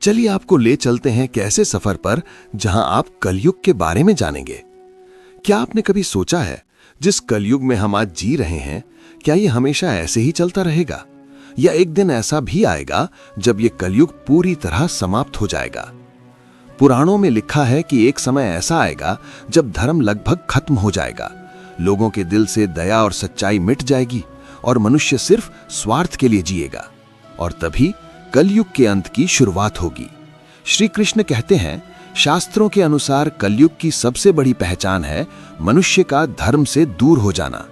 चलिए आपको ले चलते हैं कैसे सफर पर जहां आप कलयुग के बारे में जानेंगे। क्या आपने कभी सोचा है जिस कलयुग में हम आज जी रहे हैं, क्या ये हमेशा ऐसे ही चलता रहेगा या एक दिन ऐसा भी आएगा जब ये कलयुग पूरी तरह समाप्त हो जाएगा? पुराणों में लिखा है कि एक समय ऐसा आएगा जब धर्म लगभग खत्म हो जाएगा, लोगों के दिल से दया और सच्चाई मिट जाएगी और मनुष्य सिर्फ स्वार्थ के लिए जिएगा, और तभी कलयुग के अंत की शुरुआत होगी। श्री कृष्ण कहते हैं, शास्त्रों के अनुसार कलयुग की सबसे बड़ी पहचान है मनुष्य का धर्म से दूर हो जाना।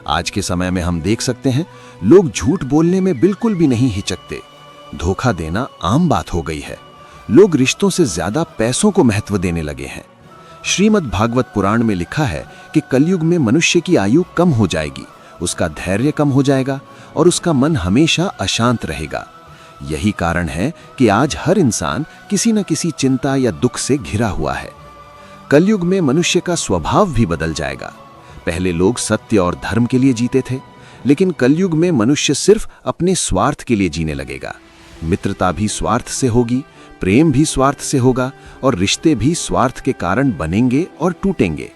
आज के समय में हम देख सकते हैं, लोग झूठ बोलने में बिल्कुल भी नहीं हिचकते। धोखा देना आम बात हो गई है। लोग रिश्तों से ज्यादा पैसों को महत्व देने लगे हैं। श्रीमद् भागवत पुराण में लिखा है कि कलयुग में मनुष्य की आयु कम हो जाएगी, उसका धैर्य कम हो जाएगा और उसका मन हमेशा अशांत रहेगा। यही कारण है कि आज हर इंसान किसी न किसी चिंता या दुख से घिरा हुआ है। कलयुग में मनुष्य का स्वभाव भी बदल जाएगा। पहले लोग सत्य और धर्म के लिए जीते थे, लेकिन कलयुग में मनुष्य सिर्फ अपने स्वार्थ के लिए जीने लगेगा। मित्रता भी स्वार्थ से होगी, प्रेम भी स्वार्थ से होगा और रिश्ते भी स्वार्थ के कारण बनेंगे और टूटेंगे।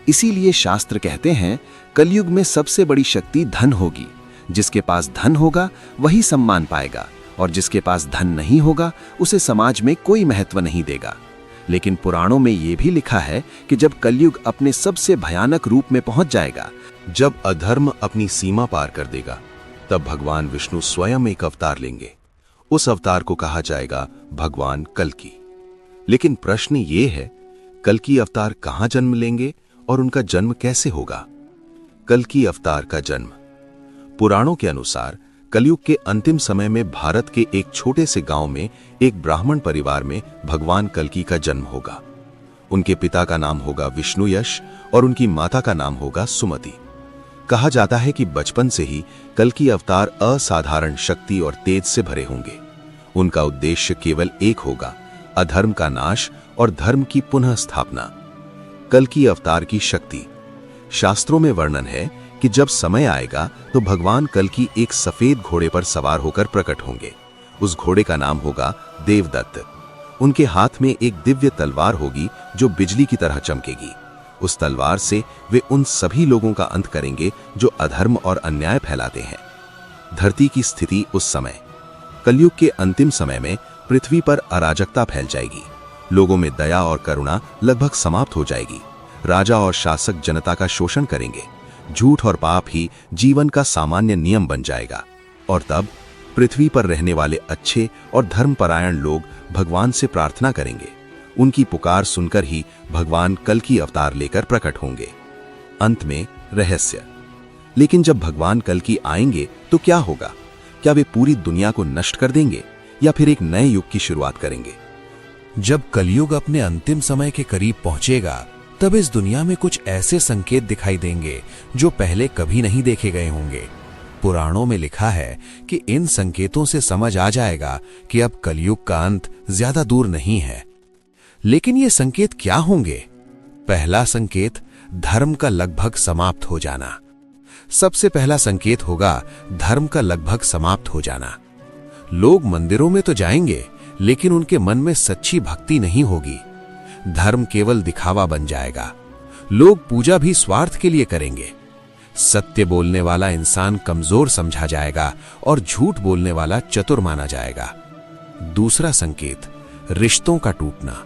इसीलिए शास्त्र कहते हैं, कलयुग में सबसे बड़ी शक्ति धन होगी। जिसके पास धन होगा वही सम्मान पाएगा और जिसके पास धन नहीं होगा उसे समाज में कोई महत्व नहीं देगा। लेकिन पुराणों में यह भी लिखा है कि जब कलयुग अपने सबसे भयानक रूप में पहुंच जाएगा, जब अधर्म अपनी सीमा पार कर देगा, तब भगवान विष्णु स्वयं एक अवतार लेंगे। उस अवतार को कहा जाएगा भगवान कल्कि। लेकिन प्रश्न ये है, कल्कि अवतार कहां जन्म लेंगे और उनका जन्म कैसे होगा? कल्कि अवतार का जन्म पुराणों के अनुसार कलयुग के अंतिम समय में भारत के एक छोटे से गांव में एक ब्राह्मण परिवार में भगवान कल्कि का जन्म होगा। उनके पिता का नाम होगा विष्णुयश और उनकी माता का नाम होगा सुमति। कहा जाता है कि बचपन से ही कल्कि अवतार असाधारण शक्ति और तेज से भरे होंगे। उनका उद्देश्य केवल एक होगा, अधर्म का नाश और धर्म की पुनः स्थापना। कल्कि अवतार की शक्ति शास्त्रों में वर्णन है कि जब समय आएगा तो भगवान कल्कि एक सफेद घोड़े पर सवार होकर प्रकट होंगे। उस घोड़े का नाम होगा देवदत्त। उनके हाथ में एक दिव्य तलवार होगी जो बिजली की तरह चमकेगी। उस तलवार से वे उन सभी लोगों का अंत करेंगे जो अधर्म और अन्याय फैलाते हैं। धरती की स्थिति उस समय, कलयुग के अंतिम समय में पृथ्वी पर अराजकता फैल जाएगी। लोगों में दया और करुणा लगभग समाप्त हो जाएगी। राजा और शासक जनता का शोषण करेंगे। झूठ और पाप ही जीवन का सामान्य नियम बन जाएगा। और तब पृथ्वी पर रहने वाले अच्छे और धर्मपरायण लोग भगवान से प्रार्थना करेंगे। उनकी पुकार सुनकर ही भगवान कल्कि अवतार लेकर प्रकट होंगे। अंत में रहस्य। लेकिन जब भगवान कल्कि आएंगे तो क्या होगा? क्या वे पूरी दुनिया को नष्ट कर देंगे या फिर एक नए युग की शुरुआत करेंगे? जब कलयुग अपने अंतिम समय के करीब पहुंचेगा, तब इस दुनिया में कुछ ऐसे संकेत दिखाई देंगे जो पहले कभी नहीं देखे गए होंगे। पुराणों में लिखा है कि इन संकेतों से समझ आ जाएगा कि अब कलयुग का अंत ज्यादा दूर नहीं है। लेकिन ये संकेत क्या होंगे? पहला संकेत, धर्म का लगभग समाप्त हो जाना। सबसे पहला संकेत होगा धर्म का लगभग समाप्त हो जाना। लोग मंदिरों में तो जाएंगे, लेकिन उनके मन में सच्ची भक्ति नहीं होगी। धर्म केवल दिखावा बन जाएगा। लोग पूजा भी स्वार्थ के लिए करेंगे। सत्य बोलने वाला इंसान कमजोर समझा जाएगा और झूठ बोलने वाला चतुर माना जाएगा। दूसरा संकेत, रिश्तों का टूटना।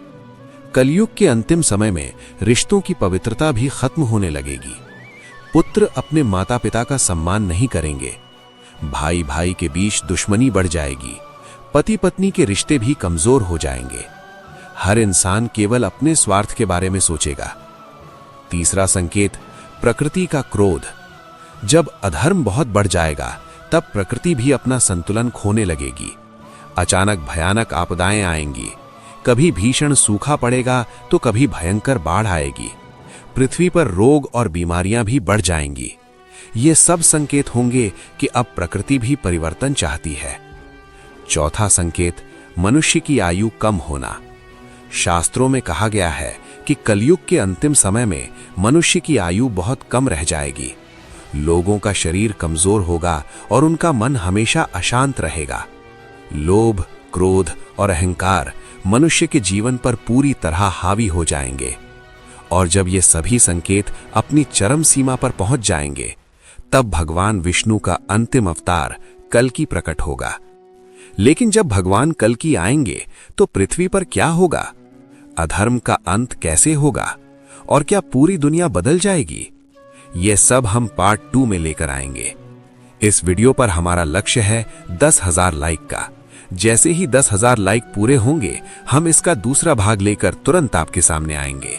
कलयुग के अंतिम समय में रिश्तों की पवित्रता भी खत्म होने लगेगी। पुत्र अपने माता पिता का सम्मान नहीं करेंगे। भाई भाई के बीच दुश्मनी बढ़ जाएगी। पति पत्नी के रिश्ते भी कमजोर हो जाएंगे। हर इंसान केवल अपने स्वार्थ के बारे में सोचेगा। तीसरा संकेत, प्रकृति का क्रोध। जब अधर्म बहुत बढ़ जाएगा, तब प्रकृति भी अपना संतुलन खोने लगेगी। अचानक भयानक आपदाएं आएंगी। कभी भीषण सूखा पड़ेगा तो कभी भयंकर बाढ़ आएगी। पृथ्वी पर रोग और बीमारियां भी बढ़ जाएंगी। ये सब संकेत होंगे कि अब प्रकृति भी परिवर्तन चाहती है। चौथा संकेत, मनुष्य की आयु कम होना। शास्त्रों में कहा गया है कि कलयुग के अंतिम समय में मनुष्य की आयु बहुत कम रह जाएगी। लोगों का शरीर कमजोर होगा और उनका मन हमेशा अशांत रहेगा। लोभ, क्रोध और अहंकार मनुष्य के जीवन पर पूरी तरह हावी हो जाएंगे। और जब ये सभी संकेत अपनी चरम सीमा पर पहुंच जाएंगे, तब भगवान विष्णु का अंतिम अवतार कल्कि प्रकट होगा। लेकिन जब भगवान कल्कि आएंगे तो पृथ्वी पर क्या होगा? अधर्म का अंत कैसे होगा? और क्या पूरी दुनिया बदल जाएगी? ये सब हम पार्ट 2 में लेकर आएंगे। इस वीडियो पर हमारा लक्ष्य है 10,000 लाइक का। जैसे ही 10,000 लाइक पूरे होंगे, हम इसका दूसरा भाग लेकर तुरंत आपके सामने आएंगे।